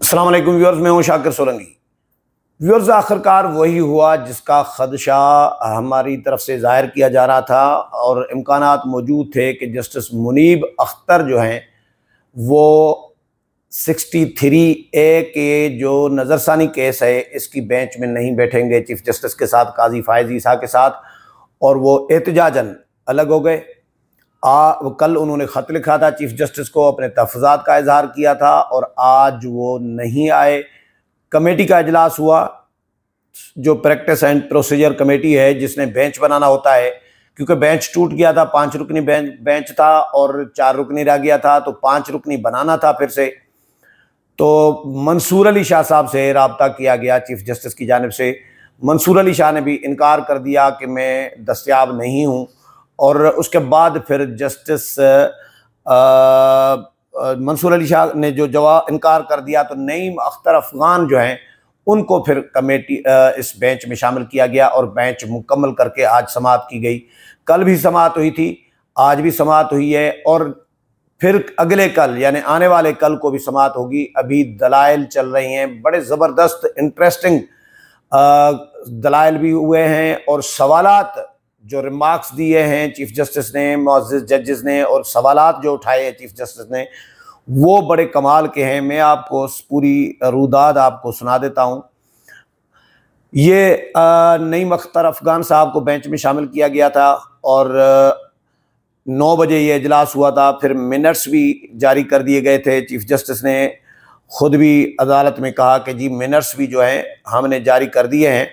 अस्सलाम वालेकुम व्यूअर्स, मैं हूं शाकिर सोलंकी। व्यूअर्स, आखिरकार वही हुआ जिसका खदशा हमारी तरफ से ज़ाहिर किया जा रहा था और इम्कानात मौजूद थे कि जस्टिस मुनीब अख्तर जो हैं वो 63A के जो नज़रसानी केस है इसकी बेंच में नहीं बैठेंगे चीफ जस्टिस के साथ, काजी फायज़ ईसा के साथ, और वो एहतजाजन अलग हो गए। कल उन्होंने ख़त लिखा था चीफ जस्टिस को, अपने तहफ़्फ़ुज़ात का इजहार किया था और आज वो नहीं आए। कमेटी का इजलास हुआ, जो प्रैक्टिस एंड प्रोसीजर कमेटी है जिसने बेंच बनाना होता है, क्योंकि बेंच टूट गया था, 5 रुकनी बेंच था और 4 रुकनी रह गया था, तो 5 रुकनी बनाना था फिर से। तो मंसूर अली शाह साहब से रब्ता किया गया चीफ जस्टिस की जानिब से। मंसूर अली शाह ने भी इनकार कर दिया कि मैं दस्तयाब नहीं हूँ, और उसके बाद फिर जस्टिस मंसूर अली शाह ने जो जवाब इनकार कर दिया, तो नईम अख्तर अफगान जो हैं उनको फिर कमेटी इस बेंच में शामिल किया गया और बेंच मुकम्मल करके आज समाअत की गई। कल भी समाअत हुई थी, आज भी समाअत हुई है और फिर अगले कल यानी आने वाले कल को भी समाअत होगी। अभी दलाइल चल रही हैं, बड़े ज़बरदस्त इंटरेस्टिंग दलाइल भी हुए हैं, और सवालात जो रिमार्क्स दिए हैं चीफ जस्टिस ने, मुअज़्ज़िज़ जजेस ने, और सवालात जो उठाए हैं चीफ जस्टिस ने, वो बड़े कमाल के हैं। मैं आपको पूरी रूदाद आपको सुना देता हूँ। ये नईम अख्तर अफगान साहब को बेंच में शामिल किया गया था और 9 बजे ये इजलास हुआ था। फिर मिनट्स भी जारी कर दिए गए थे। चीफ जस्टिस ने ख़ुद भी अदालत में कहा कि जी मिनट्स भी जो हैं हमने जारी कर दिए हैं,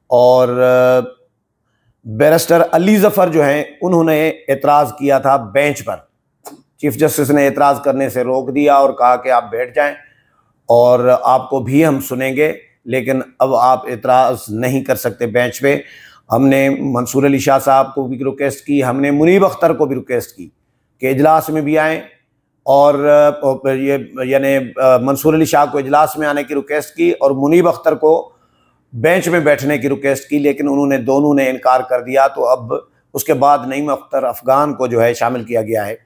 और बैरिस्टर अली ज़फ़र जो हैं उन्होंने एतराज़ किया था बेंच पर। चीफ जस्टिस ने एतराज़ करने से रोक दिया और कहा कि आप बैठ जाएं और आपको भी हम सुनेंगे, लेकिन अब आप एतराज़ नहीं कर सकते बेंच पे। हमने मंसूर अली शाह साहब को भी रिक्वेस्ट की, हमने मुनीब अख्तर को भी रिक्वेस्ट की कि इजलास में भी आएँ, और ये यानी मंसूर अली शाह को इजलास में आने की रिक्वेस्ट की और मुनीब अख्तर को बेंच में बैठने की रिक्वेस्ट की, लेकिन उन्होंने दोनों ने इनकार कर दिया। तो अब उसके बाद नईम अख्तर अफगान को जो है शामिल किया गया है।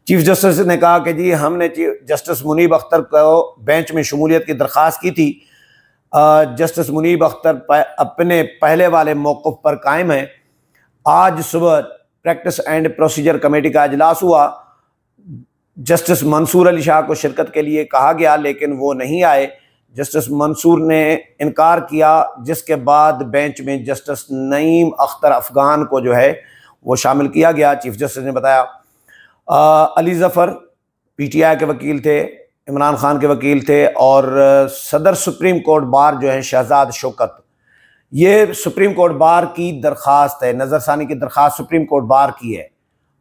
चीफ जस्टिस ने कहा कि जी हमने जस्टिस मुनीब अख्तर को बेंच में शमूलियत की दरख्वास्त की थी। जस्टिस मुनीब अख्तर अपने पहले वाले मौक़िफ़ पर कायम है। आज सुबह प्रैक्टिस एंड प्रोसीजर कमेटी का इजलास हुआ। जस्टिस मंसूर अली शाह को शिरकत के लिए कहा गया, लेकिन वो नहीं आए। जस्टिस मंसूर ने इनकार किया, जिसके बाद बेंच में जस्टिस नईम अख्तर अफगान को जो है वो शामिल किया गया। चीफ जस्टिस ने बताया अली ज़फ़र PTI के वकील थे, इमरान खान के वकील थे, और सदर सुप्रीम कोर्ट बार जो है शहजाद शौकत, ये सुप्रीम कोर्ट बार की दरख्वास्त है, नज़रसानी की दरख्वास्त सुप्रीम कोर्ट बार की है।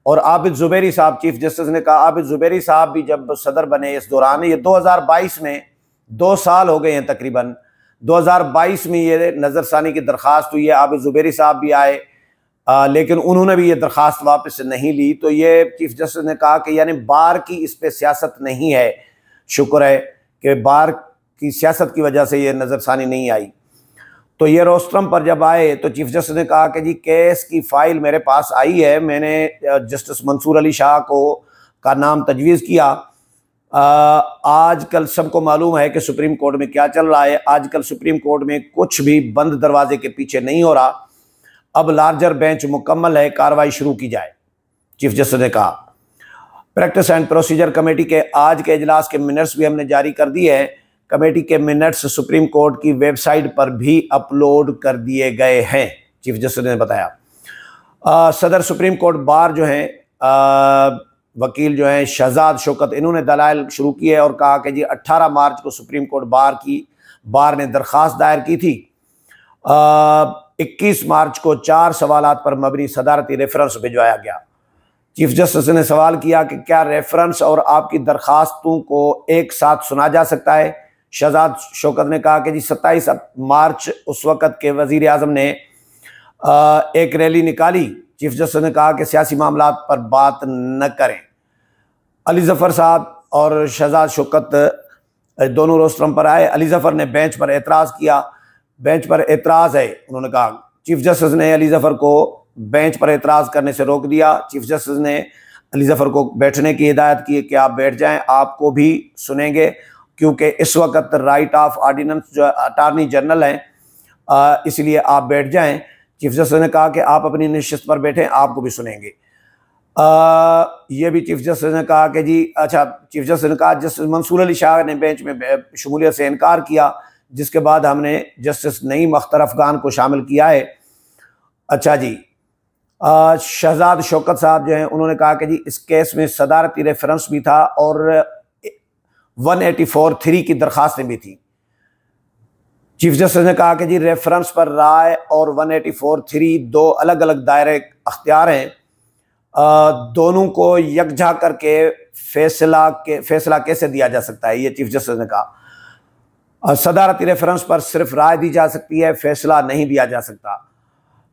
और आबिद ज़ुबैरी साहब, चीफ जस्टिस ने कहा आबिद ज़ुबैरी साहब भी जब सदर बने इस दौरान, ये 2022 में 2 साल हो गए हैं तकरीबन, 2022 में ये नज़रसानी की दरख्वास्त हुई है। आबिद ज़ुबैरी साहब भी आए, लेकिन उन्होंने भी ये दरख्वास्त वापस नहीं ली। तो ये चीफ जस्टिस ने कहा कि यानी बार की इस पर सियासत नहीं है। शुक्र है कि बार की सियासत की वजह से ये नज़रसानी नहीं आई। तो ये रोस्ट्रम पर जब आए तो चीफ जस्टिस ने कहा कि जी केस की फ़ाइल मेरे पास आई है, मैंने जस्टिस मंसूर अली शाह का नाम तजवीज़ किया। आजकल सबको मालूम है कि सुप्रीम कोर्ट में क्या चल रहा है। आजकल सुप्रीम कोर्ट में कुछ भी बंद दरवाजे के पीछे नहीं हो रहा। अब लार्जर बेंच मुकम्मल है, कार्रवाई शुरू की जाए, चीफ जस्टिस ने कहा। प्रैक्टिस एंड प्रोसीजर कमेटी के आज के इजलास के मिनट्स भी हमने जारी कर दिए हैं। कमेटी के मिनट्स सुप्रीम कोर्ट की वेबसाइट पर भी अपलोड कर दिए गए हैं, चीफ जस्टिस ने बताया। सदर सुप्रीम कोर्ट बार जो हैं वकील जो हैं शहजाद शौकत, इन्होंने दलाइल शुरू की है और कहा कि जी 18 मार्च को सुप्रीम कोर्ट बार ने दरख्वास्त दायर की थी। 21 मार्च को 4 सवालात पर मबनी सदारती रेफरेंस भिजवाया गया। चीफ जस्टिस ने सवाल किया कि क्या रेफरेंस और आपकी दरख्वास्तों को एक साथ सुना जा सकता है। शहजाद शौकत ने कहा कि जी 27 मार्च उस वक़्त के वज़ीर आज़म ने एक रैली निकाली। चीफ जस्टिस ने कहा कि सियासी मामलात पर बात न करें। अली ज़फ़र साहब और शहजाद शौकत दोनों रोस्ट्रम पर आए। अली ज़फ़र ने बेंच पर एतराज़ किया। बेंच पर एतराज़ है, उन्होंने कहा। चीफ जस्टिस ने अली ज़फ़र को बेंच पर एतराज़ करने से रोक दिया। चीफ जस्टिस ने अली ज़फ़र को बैठने की हिदायत की कि आप बैठ जाएं, आपको भी सुनेंगे क्योंकि इस वक्त राइट ऑफ ऑर्डिनेंस जो अटार्नी जनरल हैं, इसलिए आप बैठ जाएं। चीफ जस्टिस ने कहा कि आप अपनी नशिस्त पर बैठें, आपको भी सुनेंगे। ये भी चीफ जस्टिस ने कहा कि जी अच्छा, चीफ जस्टिस ने कहा जस्टिस मंसूर अली शाह ने बेंच में शमूलियत से इनकार किया, जिसके बाद हमने जस्टिस नईम अख्तर अफगान को शामिल किया है। अच्छा जी, शहजाद शौकत साहब जो हैं उन्होंने कहा कि जी इस केस में सदारती रेफरेंस भी था और 184(3) की दरखास्तें भी थी। चीफ जस्टिस ने कहा कि जी रेफरेंस पर राय और 184(3) दो अलग अलग दायरे अख्तियार हैं, दोनों को यकजा करके फैसला कैसे दिया जा सकता है, ये चीफ जस्टिस ने कहा। सदारती रेफरेंस पर सिर्फ राय दी जा सकती है, फैसला नहीं दिया जा सकता।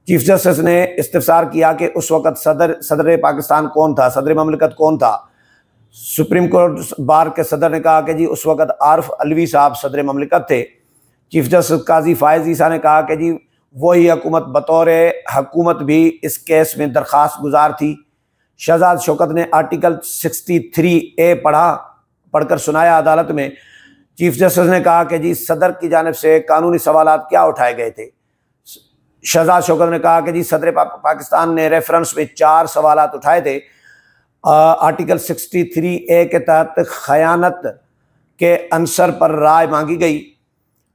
चीफ जस्टिस ने इस्तिफसार किया कि उस वक़्त सदर पाकिस्तान कौन था, सदर ममलिकत कौन था। सुप्रीम कोर्ट बार के सदर ने कहा कि जी उस वक़्त आरिफ अलवी साहब सदर ममलिकत थे। चीफ जस्टिस काजी फायज़ ईसा ने कहा कि जी वही हुकूमत बतौर हुकूमत भी इस केस में दरख्वास्त गुजार थी। शहजाद शौकत ने आर्टिकल 63A पढ़कर सुनाया अदालत में। चीफ जस्टिस ने कहा कि जी सदर की जानिब से कानूनी सवालात क्या उठाए गए थे। शहजाद शौकत ने कहा कि जी सदर पाकिस्तान ने रेफरेंस में 4 सवालात उठाए थे। आर्टिकल 63A के तहत खयानत के अंसर पर राय मांगी गई।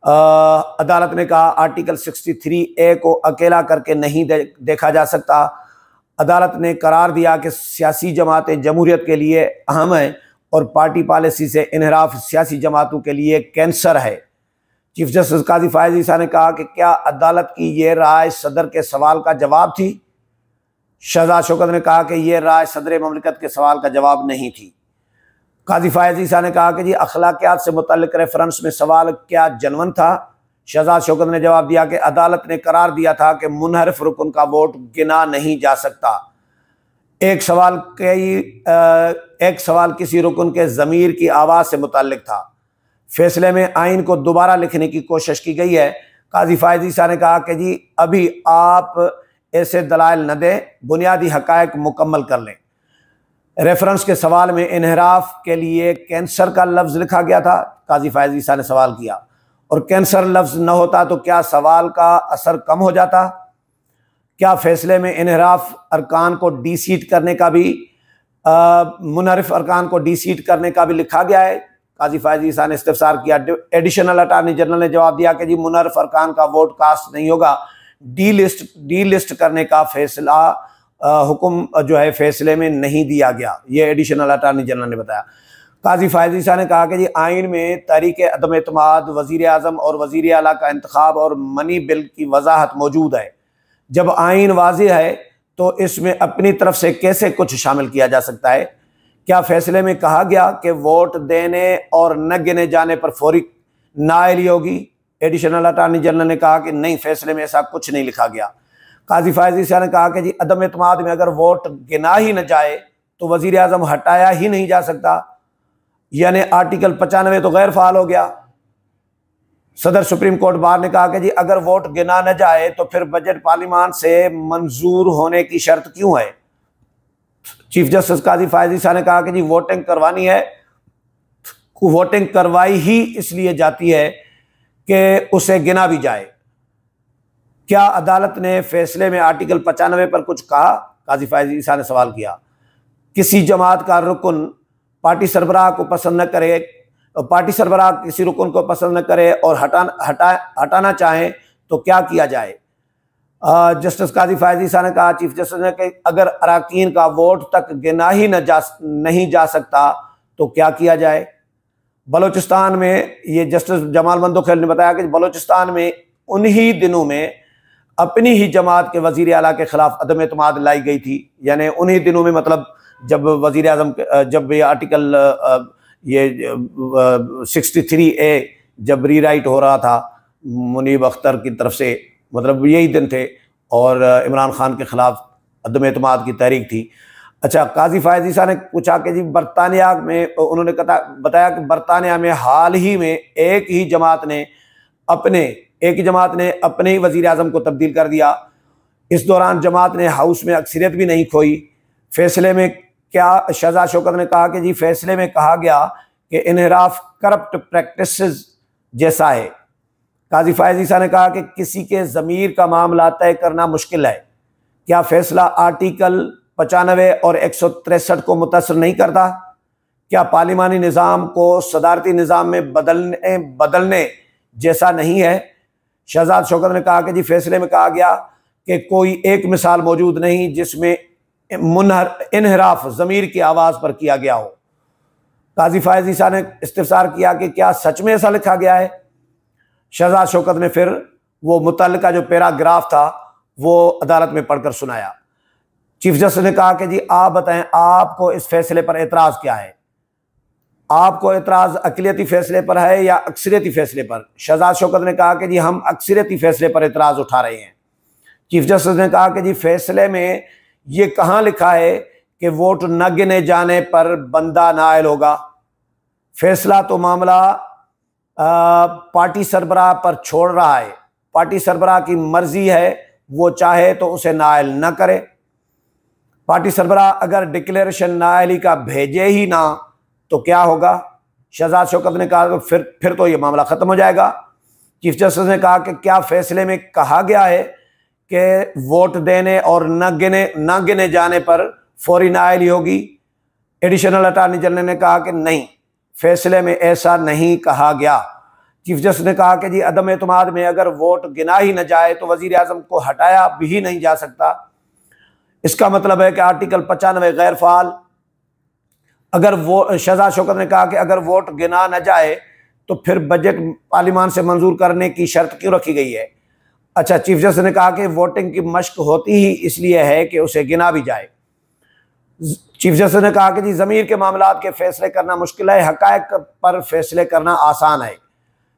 अदालत ने कहा आर्टिकल 63A को अकेला करके नहीं देखा जा सकता। अदालत ने करार दिया कि सियासी जमातें जमहूरियत के लिए अहम हैं और पार्टी पॉलिसी से इनहराफ सियासी जमातों के लिए कैंसर है। चीफ जस्टिस काजी फायज़ ईसा ने कहा कि क्या अदालत की यह राय सदर के सवाल का जवाब थी। शहजाद शौकत ने कहा कि यह राय सदर ममलिकत के सवाल का जवाब नहीं थी। काजी फायज़ ईसा ने कहा कि जी अखलाकियात से मुतल्लिक रेफरेंस में सवाल क्या जनवन था। शहजाद शौकत ने जवाब दिया कि अदालत ने करार दिया था कि मुनहरिफ रुकन का वोट गिना नहीं जा सकता। एक सवाल किसी रुकन के ज़मीर की आवाज़ से मुतल्लिक था। फैसले में आइन को दोबारा लिखने की कोशिश की गई है। काजी फायज़ ईसा ने कहा कि जी अभी आप ऐसे दलाइल न दें, बुनियादी हक़ाइक़ मुकम्मल कर लें। रेफरेंस के सवाल में इनहराफ के लिए कैंसर का लफ्ज़ लिखा गया था। काजी फायज़ ईसा ने सवाल किया, और कैंसर लफ्ज़ न होता तो क्या सवाल का असर कम हो जाता। क्या फैसले में इनहराफ अरकान को डीसीट करने का भी मुनहरिफ अरकान को डीसीट करने का भी लिखा गया है। काजी फायज़ ईसा ने इस्तिफसार किया। एडिशनल अटार्नी जनरल ने जवाब दिया कि जी मुनहरिफ अरकान का वोट कास्ट नहीं होगा, डी लिस्ट करने का फैसला हुक्म जो है फैसले में नहीं दिया गया। ये एडिशनल अटार्नी जनरल ने बताया। काजी फायज़ ईसा ने कहा कि जी आइन में तहरीक अदम एतमाद, वज़ीर आज़म और वज़ीर आला का इंतखाब और मनी बिल की वजाहत मौजूद है। जब आइन वाज़ेह है तो इसमें अपनी तरफ से कैसे कुछ शामिल किया जा सकता है। क्या फैसले में कहा गया कि वोट देने और न गिने जाने पर फौरी नाअहली होगी। एडिशनल अटार्नी जनरल ने कहा कि नहीं, फैसले में ऐसा कुछ नहीं लिखा गया। काजी फायज़ ईसा ने कहा कि जी अदम एतमाद में अगर वोट गिना ही न जाए तो वज़ीर आज़म हटाया ही नहीं जा सकता, यानी आर्टिकल 95 तो गैर फाल हो गया। सदर सुप्रीम कोर्ट बार ने कहा कि जी अगर वोट गिना न जाए तो फिर बजट पार्लियामान से मंजूर होने की शर्त क्यों है। चीफ जस्टिस काजी फायज़ ईसा ने कहा कि जी वोटिंग करवानी है, वोटिंग करवाई ही इसलिए जाती है कि उसे गिना भी जाए। क्या अदालत ने फैसले में आर्टिकल 95 पर कुछ कहा। काजी फायज़ ईसा ने सवाल किया। किसी जमात का रुकन पार्टी सरबराह को पसंद न करे, पार्टी सरबराह किसी रुकन को पसंद न करे और हटाना चाहें तो क्या किया जाए। जस्टिस काजी फायज़ ईसा ने कहा, चीफ जस्टिस ने कि अगर अरकान का वोट तक गिना ही नहीं जा सकता तो क्या किया जाए। बलोचिस्तान में, ये जस्टिस जमाल मंदोखेल ने बताया कि बलोचिस्तान में उन्हीं दिनों में अपनी ही जमात के वज़ीर आला के खिलाफ अदम एतमाद लाई गई थी। यानी उन्हीं दिनों में, मतलब जब वज़ीर आज़म, जब ये आर्टिकल 63A जब रीराइट हो रहा था मुनीब अख्तर की तरफ से, मतलब यही दिन थे और इमरान खान के खिलाफ अदम एतमाद की तहरीक थी। अच्छा, काजी फायज़ ईसा ने पूछा कि जी बरतानिया में, उन्होंने बताया कि बरतानिया में हाल ही में एक ही जमात ने अपने ही वज़ीर आज़म को तब्दील कर दिया। इस दौरान जमात ने हाउस में अक्सरियत भी नहीं खोई। फैसले में क्या, शहजाद शौकत ने कहा कि जी फैसले में कहा गया कि इनहराफ करप्ट प्रैक्टिसेस जैसा है। काजी फायज ईसा ने कहा कि किसी के ज़मीर का मामला तय करना मुश्किल है। क्या फैसला आर्टिकल 95 और 163 को मुतासर नहीं करता? क्या पार्लिमानी निज़ाम को सदारती निज़ाम में बदलने जैसा नहीं है? शहजाद शौकत ने कहा कि जी फैसले में कहा गया कि कोई एक मिसाल मौजूद नहीं जिसमें इन्हिराफ ज़मीर की आवाज़ पर किया गया हो। काजी फायज ईसा ने इस्तिफसार किया कि क्या सच में ऐसा लिखा गया है? शहजाद शौकत ने फिर वो मुतल्लिका जो पैराग्राफ था वो अदालत में पढ़कर सुनाया। चीफ जस्टिस ने कहा कि जी आप बताएं, आपको इस फैसले पर एतराज़ क्या है? आपको एतराज़ अक़लियती फैसले पर है या अक्सरियती फैसले पर? शहजाद शौकत ने कहा कि जी हम अक्सरियती फैसले पर एतराज़ उठा रहे हैं। चीफ जस्टिस ने कहा कि जी फैसले में ये कहाँ लिखा है कि वोट न गिने जाने पर बंदा नाअहल होगा? फैसला तो मामला पार्टी सरबराह पर छोड़ रहा है। पार्टी सरबराह की मर्जी है, वो चाहे तो उसे नाअहल न करे। पार्टी सरबराह अगर डिक्लेरेशन नाअहली का भेजे ही ना तो क्या होगा? शहजाद शौकत ने कहा तो फिर तो ये मामला ख़त्म हो जाएगा। चीफ जस्टिस ने कहा कि क्या फैसले में कहा गया है कि वोट देने और न गिने जाने पर फौरी नाअहली होगी? एडिशनल अटॉर्नी जनरल ने कहा कि नहीं, फैसले में ऐसा नहीं कहा गया। चीफ जस्टिस ने कहा कि जी अदम एतमाद में अगर वोट गिना ही न जाए तो वज़ीर आज़म को हटाया भी नहीं जा सकता। इसका मतलब है कि आर्टिकल 95 गैर फाल। अगर वो शहजाद शौकत ने कहा कि अगर वोट गिना न जाए तो फिर बजट पार्लिमान से मंजूर करने की शर्त क्यों रखी गई है? अच्छा, चीफ जस्टिस ने कहा कि वोटिंग की मश्क होती ही इसलिए है कि उसे गिना भी जाए। चीफ जस्टिस ने कहा कि जी ज़मीर के मामलात के फैसले करना मुश्किल है, हक़ाइक़ पर फैसले करना आसान है।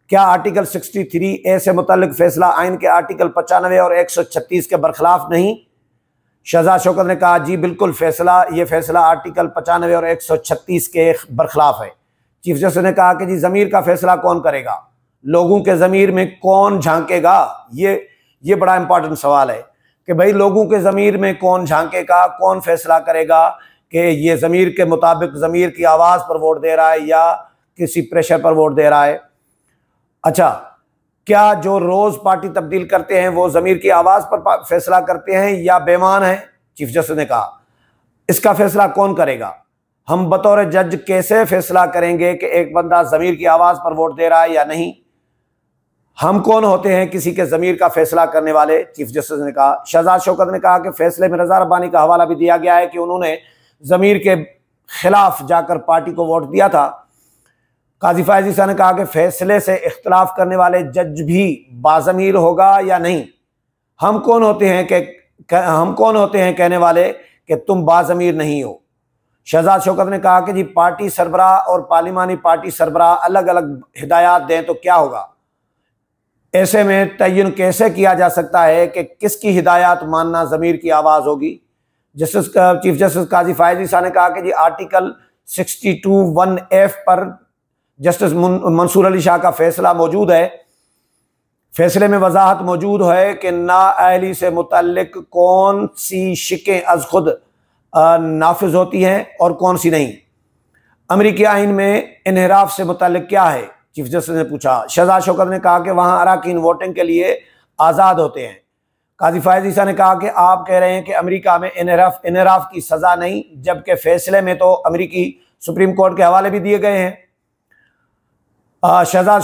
क्या आर्टिकल 63A से मुतल्लिक फैसला आइन के आर्टिकल 95 और 136 के बरखिलाफ नहीं? शहजाद शौकत ने कहा जी बिल्कुल, ये फैसला आर्टिकल 95 और 136 के बरखिलाफ है। चीफ जस्टिस ने कहा कि जी ज़मीर का फैसला कौन करेगा? लोगों के ज़मीर में कौन झांकेगा? ये बड़ा इंपॉर्टेंट सवाल है कि भाई लोगों के ज़मीर में कौन झांकेगा, कौन फैसला करेगा कि ये ज़मीर के मुताबिक ज़मीर की आवाज़ पर वोट दे रहा है या किसी प्रेशर पर वोट दे रहा है? अच्छा, क्या जो रोज़ पार्टी तब्दील करते हैं वो ज़मीर की आवाज़ पर फैसला करते हैं या बेईमान हैं? चीफ जस्टिस ने कहा इसका फैसला कौन करेगा? हम बतौर जज कैसे फैसला करेंगे कि एक बंदा ज़मीर की आवाज़ पर वोट दे रहा है या नहीं? हम कौन होते हैं किसी के ज़मीर का फैसला करने वाले? चीफ जस्टिस ने कहा। शहजाद शौकत ने कहा कि फैसले में रज़ा रब्बानी का हवाला भी दिया गया है कि उन्होंने ज़मीर के खिलाफ जाकर पार्टी को वोट दिया था। काजी फायज ईसा ने कहा कि फैसले से इख्तलाफ करने वाले जज भी बाज़मीर होगा या नहीं? हम कौन होते हैं कहने वाले कि तुम बाज़मीर नहीं हो? शहजाद शौकत ने कहा कि जी पार्टी सरबराह और पार्लिमानी पार्टी सरबराह अलग अलग हिदायत दें तो क्या होगा? ऐसे में तयन कैसे किया जा सकता है कि किसकी हिदायत मानना ज़मीर की आवाज़ होगी? चीफ जस्टिस काजी फायज ईसा ने कहा कि जी आर्टिकल 62(1)(f) पर जस्टिस मंसूर अली शाह का फैसला मौजूद है। फैसले में वजाहत मौजूद है कि नाअहली से मुतल्लिक कौन सी शिकें अज खुद नाफिज होती हैं और कौन सी नहीं। अमरीकी आइन में इन्हिराफ से मुतल्लिक क्या है? चीफ जस्टिस ने पूछा। शहजाद शौकत ने कहा कि वहाँ अराकीन वोटिंग के लिए आज़ाद होते हैं। काजी फायज ईसा ने कहा कि आप कह रहे हैं कि अमेरिका में इन्हिराफ की सज़ा नहीं, जबकि फैसले में तो अमेरिकी सुप्रीम कोर्ट के हवाले भी दिए गए हैं। शहजाद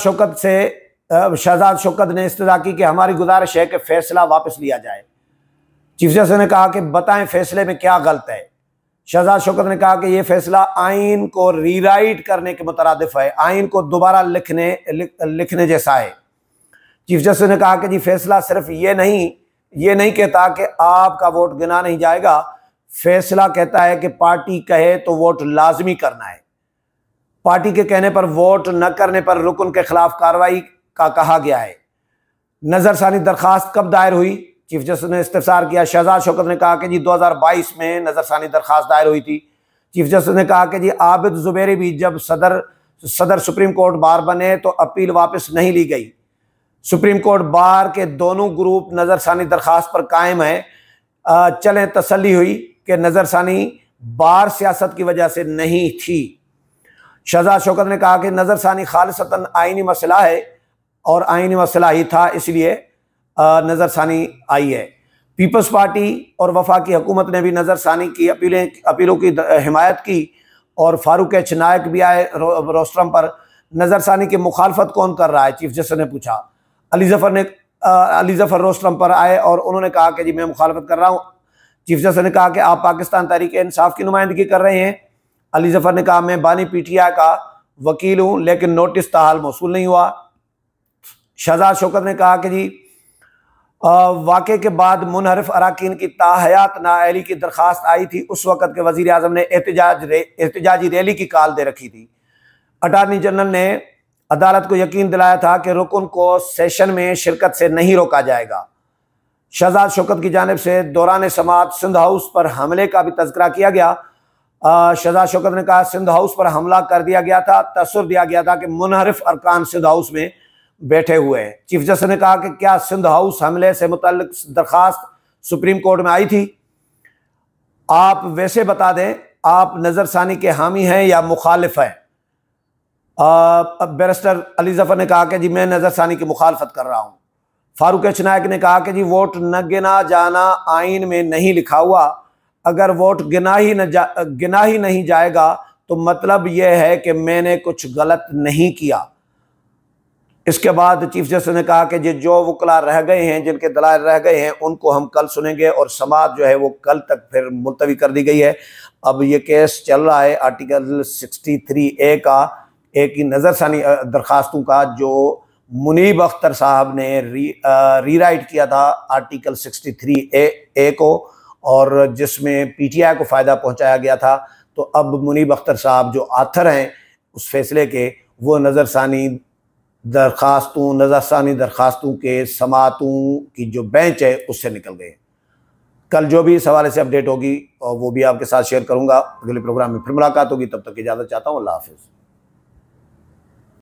शौकत ने इस्तदा की कि हमारी गुजारिश है कि फैसला वापस लिया जाए। चीफ जस्टिस ने कहा कि बताएं फैसले में क्या गलत है? शहजाद शौकत ने कहा कि यह फैसला आइन को रीराइट करने के मुतरादिफ है, आइन को दोबारा लिखने जैसा है। चीफ जस्टिस ने कहा कि जी फैसला सिर्फ ये नहीं कहता कि आपका वोट गिना नहीं जाएगा, फैसला कहता है कि पार्टी कहे तो वोट लाजमी करना है। पार्टी के कहने पर वोट न करने पर रुकन के खिलाफ कार्रवाई का कहा गया है। नज़रसानी दरखास्त कब दायर हुई? चीफ जस्टिस ने इस्तिफसार किया। शहजाद शौकत ने कहा कि जी 2022 में नज़रसानी दरखास्त दायर हुई थी। चीफ जस्टिस ने कहा कि जी आबिद ज़ुबैरी भी जब सदर सुप्रीम कोर्ट बार बने तो अपील वापस नहीं ली गई। सुप्रीम कोर्ट बार के दोनों ग्रुप नज़रसानी दरखास्त पर कायम है। चलें तसल्ली हुई कि नज़रसानी बार सियासत की वजह से नहीं थी। शहजाद शौकत ने कहा कि नज़रसानी खालिसतन आइनी मसला है और आइनी मसला ही था, इसलिए नज़रसानी आई है। पीपल्स पार्टी और वफाकी हुकूमत ने भी नज़रसानी की अपीलों की हिमायत की और फारूक एच नायक भी आए रोस्ट्रम पर। नज़रसानी की मुखालफत कौन कर रहा है, चीफ जस्टिस ने पूछा। अली ज़फ़र रोस्ट्रम पर आए और उन्होंने कहा कि जी मैं मुखालफत कर रहा हूँ। चीफ जस्टिस ने कहा कि आप पाकिस्तान तहरीक इंसाफ की नुमाइंदगी कर रहे हैं। अली ज़फ़र ने कहा मैं बानी PTI का वकील हूँ, लेकिन नोटिस ताहाल मौसूल नहीं हुआ। शहजाद शौकत ने कहा कि जी वाक़े के बाद मुनहरिफ अराकीन की ताहयात नाअहली की दरख्वास्त आई थी, उस वक़्त के वज़ीर आज़म ने एहतजाजी रैली की कॉल दे रखी थी। अटारनी जनरल ने अदालत को यकीन दिलाया था कि रुकन को सेशन में शिरकत से नहीं रोका जाएगा। शहजाद शौकत की जानिब से दौरान समाअत सिंध हाउस पर हमले का भी तज़किरा किया गया। शहजाद शौकत ने कहा सिंध हाउस पर हमला कर दिया गया था, तसव्वुर दिया गया था कि मुनहरिफ अरकान सिंध हाउस में बैठे हुए हैं। चीफ जस्टिस ने कहा कि क्या सिंध हाउस हमले से मुतल्लिक दरख्वास्त सुप्रीम कोर्ट में आई थी? आप वैसे बता दें, आप नज़रसानी के हामी हैं या मुखालिफ हैं? बैरिस्टर अली ज़फ़र ने कहा कि जी मैं नज़रसानी की मुखालफत कर रहा हूँ। फारूक एच नायक ने कहा कि जी वोट न गिना जाना आइन में नहीं लिखा हुआ, अगर वोट गिना ही नहीं जाएगा तो मतलब यह है कि मैंने कुछ गलत नहीं किया। इसके बाद चीफ जस्टिस ने कहा कि जो वकला रह गए हैं, जिनके दलाइल रह गए हैं, उनको हम कल सुनेंगे और समाअत जो है वो कल तक फिर मुलतवी कर दी गई है। अब ये केस चल रहा है आर्टिकल 63A का, एक ही नज़रसानी दरखास्तों का, जो मुनीब अख्तर साहब ने रीराइट किया था आर्टिकल 63A को, और जिसमें PTI को फ़ायदा पहुंचाया गया था। तो अब मुनीब अख्तर साहब जो आथर हैं उस फैसले के, वो नज़रसानी दरखास्तों के समाअतों की जो बेंच है उससे निकल गए। कल जो भी इस हवाले से अपडेट होगी और वो भी आपके साथ शेयर करूंगा। अगले प्रोग्राम में फिर मुलाकात होगी, तब तक इजाज़त चाहता हूँ। अल्लाह हाफ़िज़।